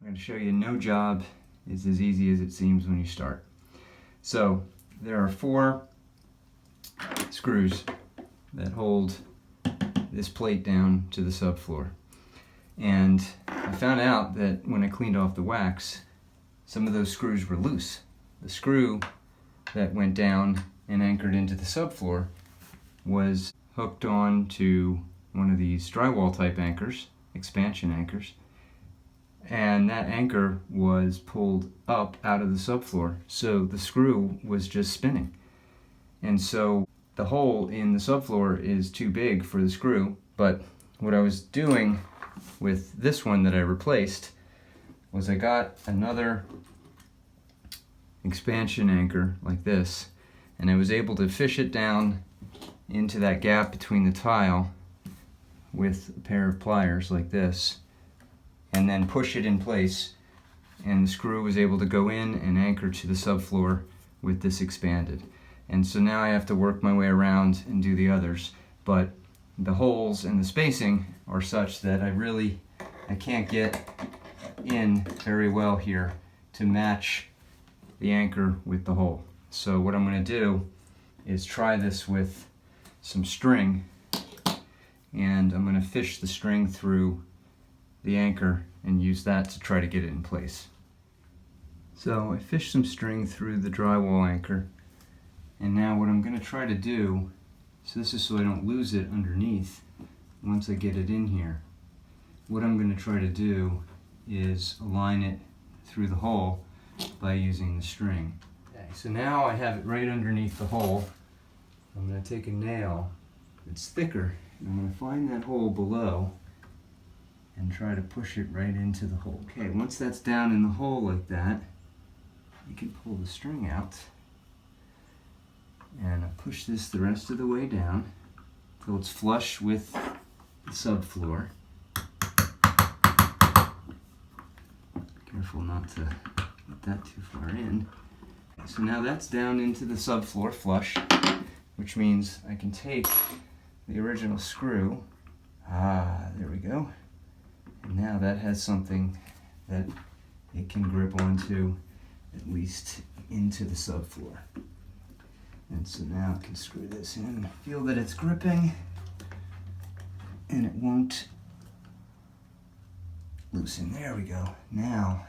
I'm going to show you no job is as easy as it seems when you start. So there are 4 screws that hold this plate down to the subfloor. And I found out that when I cleaned off the wax, some of those screws were loose. The screw that went down and anchored into the subfloor was hooked on to one of these drywall-type anchors, expansion anchors, and that anchor was pulled up out of the subfloor, so the screw was just spinning. And so the hole in the subfloor is too big for the screw, but what I was doing with this one that I replaced was I got another expansion anchor like this, and I was able to fish it down into that gap between the tile with a pair of pliers like this, and then push it in place, and the screw was able to go in and anchor to the subfloor with this expanded. And so now I have to work my way around and do the others, but the holes and the spacing are such that I can't get in very well here to match the anchor with the hole. So what I'm going to do is try this with some string, and I'm going to fish the string through the anchor and use that to try to get it in place. So I fished some string through the drywall anchor, and now what I'm going to try to do, so this is so I don't lose it underneath once I get it in here, what I'm going to try to do is align it through the hole by using the string. Okay, so now I have it right underneath the hole. I'm going to take a nail that's thicker, and I'm going to find that hole below and try to push it right into the hole. Okay, once that's down in the hole like that, you can pull the string out, and I push this the rest of the way down until it's flush with the subfloor. Careful not to get that too far in. So now that's down into the subfloor flush, which means I can take the original screw. There we go. And now that has something that it can grip onto, at least into the subfloor. And so now I can screw this in. Feel that it's gripping, and it won't loosen. There we go. Now,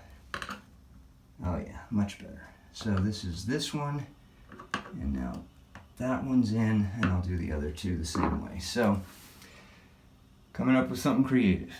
oh yeah, much better. So this is this one, and now that one's in, and I'll do the other two the same way. So, coming up with something creative.